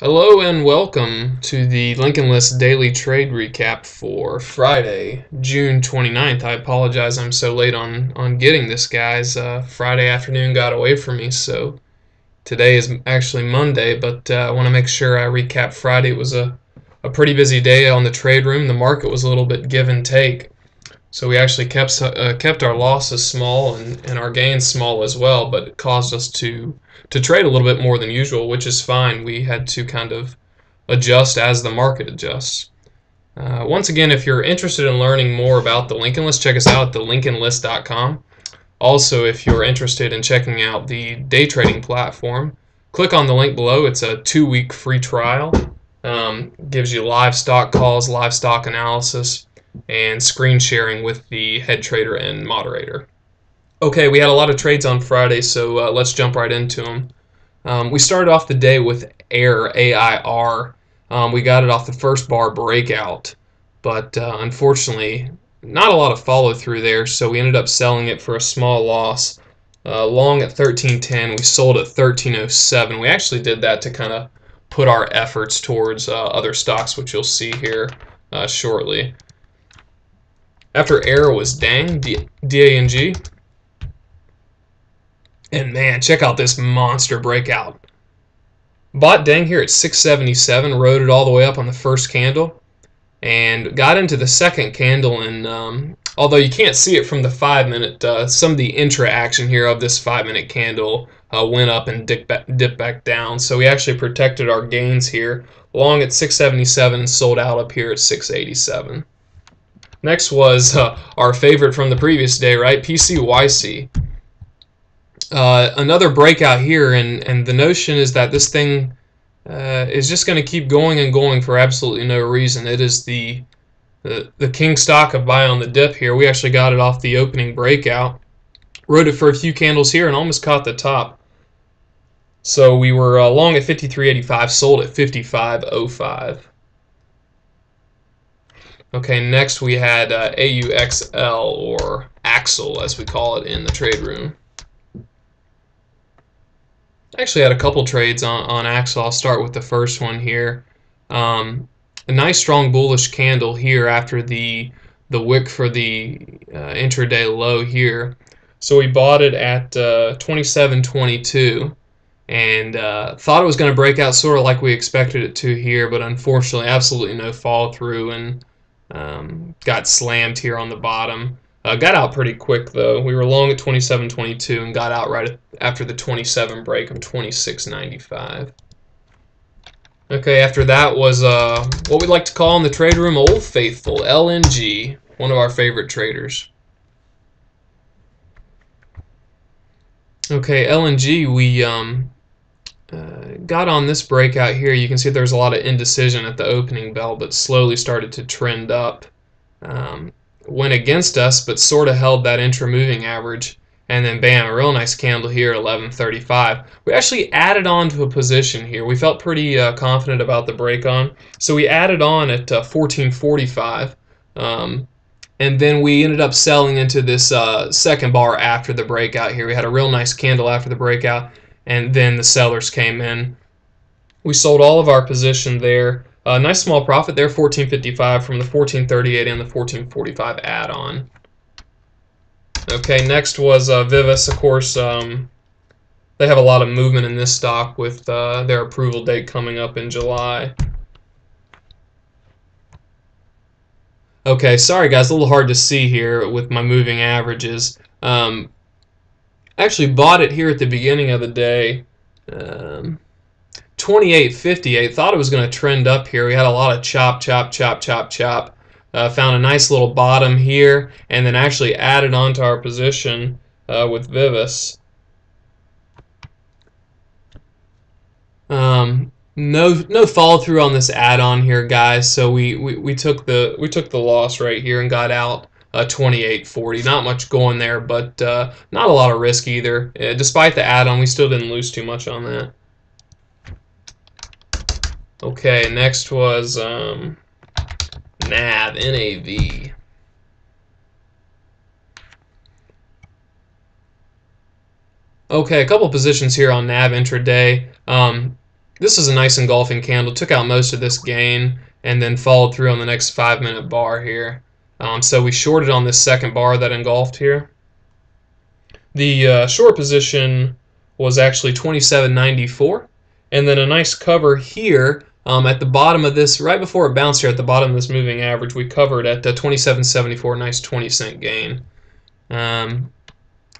Hello and welcome to the Lincoln List Daily Trade Recap for Friday, June 29th. I apologize I'm so late on getting this, guys. Friday afternoon got away from me, so today is actually Monday, but I want to make sure I recap Friday. It was a pretty busy day on the trade room. The market was a little bit give and take, so we actually kept our losses small and our gains small as well, but it caused us to trade a little bit more than usual, which is fine. We had to kind of adjust as the market adjusts. Once again, if you're interested in learning more about the Lincoln List, check us out at thelincolnlist.com. Also, if you're interested in checking out the day trading platform, click on the link below. It's a 2-week free trial. Gives you live stock calls, live stock analysis, and screen sharing with the head trader and moderator. Okay, we had a lot of trades on Friday, so let's jump right into them. We started off the day with AIR, A-I-R. We got it off the first bar breakout, but unfortunately, not a lot of follow through there, so we ended up selling it for a small loss. Long at 13.10, we sold at 13.07. We actually did that to kind of put our efforts towards other stocks, which you'll see here shortly. After AIR was DANG, D-A-N-G. And man, check out this monster breakout. Bought DANG here at 677, rode it all the way up on the first candle, and got into the second candle. And although you can't see it from the 5-minute, some of the intra action here of this 5-minute candle went up and dipped back down. So we actually protected our gains here, long at 677 and sold out up here at 687. Next was our favorite from the previous day, right? PCYC. Another breakout here, and the notion is that this thing is just going to keep going and going for absolutely no reason. It is the king stock of buy on the dip here. We actually got it off the opening breakout, rode it for a few candles here, and almost caught the top. So we were long at 53.85, sold at 55.05. Okay, next we had AUXL, or Axel as we call it in the trade room. Actually had a couple trades on Axel. I'll start with the first one here. A nice strong bullish candle here after the wick for the intraday low here. So we bought it at 27.22 and thought it was going to break out sort of like we expected it to here, but unfortunately absolutely no fall through and got slammed here on the bottom. Got out pretty quick though. We were long at 27.22 and got out right after the 27 break of 26.95. Okay, after that was what we like to call in the trade room Old Faithful, LNG, one of our favorite traders. Okay, LNG, we got on this breakout here. You can see there's a lot of indecision at the opening bell, but slowly started to trend up. Went against us, but sort of held that intra-moving average, and then bam, a real nice candle here at 11.35. We actually added on to a position here. We felt pretty confident about the break on, so we added on at 14.45, and then we ended up selling into this second bar after the breakout here. We had a real nice candle after the breakout, and then the sellers came in. We sold all of our position there. Nice small profit there, 14.55 from the 14.38 and the 14.45 add-on. Okay, next was Vivus. Of course, they have a lot of movement in this stock with their approval date coming up in July. Okay, sorry guys, a little hard to see here with my moving averages. I actually bought it here at the beginning of the day. 28.58. Thought it was going to trend up here. We had a lot of chop. Found a nice little bottom here, and then actually added onto our position with Vivus. No follow through on this add-on here, guys. So we took the loss right here and got out 28.40. Not much going there, but not a lot of risk either. Despite the add-on, we still didn't lose too much on that. Okay, next was NAV, N-A-V. Okay, a couple positions here on NAV intraday. This is a nice engulfing candle. Took out most of this gain and then followed through on the next 5-minute bar here. So we shorted on this second bar that engulfed here. The short position was actually 27.94, and then a nice cover here at the bottom of this, right before it bounced here at the bottom of this moving average. We covered at 27.74, nice 20-cent gain.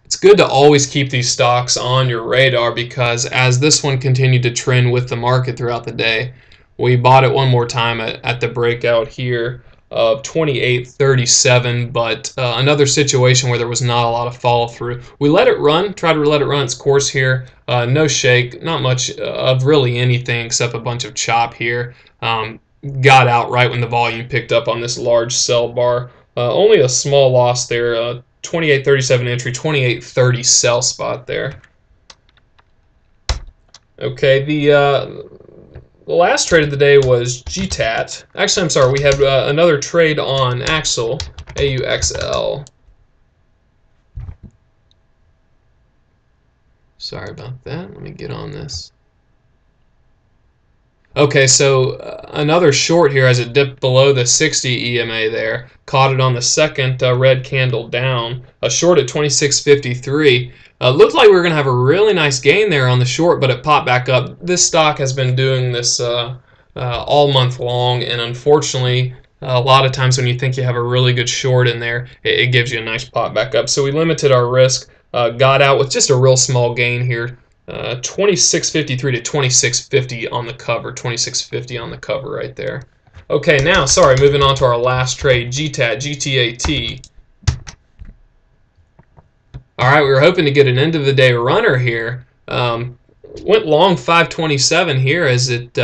It's good to always keep these stocks on your radar, because as this one continued to trend with the market throughout the day, we bought it one more time at the breakout here of 28.37, but another situation where there was not a lot of follow through. We let it run, tried to let it run its course here. No shake, not much of really anything except a bunch of chop here. Got out right when the volume picked up on this large sell bar. Only a small loss there. 28.37 entry, 28.30 sell spot there. Okay, the last trade of the day was GTAT. Actually, I'm sorry, we had another trade on Axel, AUXL. Sorry about that. Let me get on this. Okay, so another short here as it dipped below the 60 EMA there. Caught it on the second red candle down. A short at 26.53. Looked like we were going to have a really nice gain there on the short, but it popped back up. This stock has been doing this all month long, and unfortunately, a lot of times when you think you have a really good short in there, it gives you a nice pop back up. So we limited our risk, got out with just a real small gain here. 26.53 to 26.50 on the cover. 26.50 on the cover right there. Okay, now, sorry, moving on to our last trade, GTAT, GTAT. All right, we were hoping to get an end-of-the-day runner here. Went long 527 here as it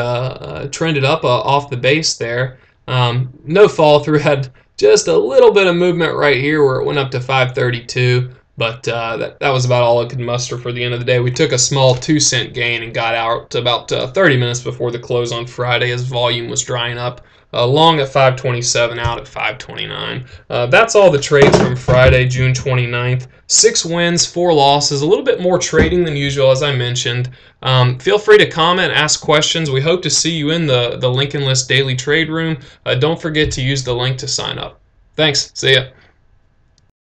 trended up off the base there. No fall-through, had just a little bit of movement right here where it went up to 532. But that was about all it could muster for the end of the day. We took a small 2-cent gain and got out about 30 minutes before the close on Friday as volume was drying up. Long at 527, out at 529. That's all the trades from Friday, June 29th. 6 wins, 4 losses, a little bit more trading than usual, as I mentioned. Feel free to comment, ask questions. We hope to see you in the Lincoln List Daily Trade Room. Don't forget to use the link to sign up. Thanks. See ya.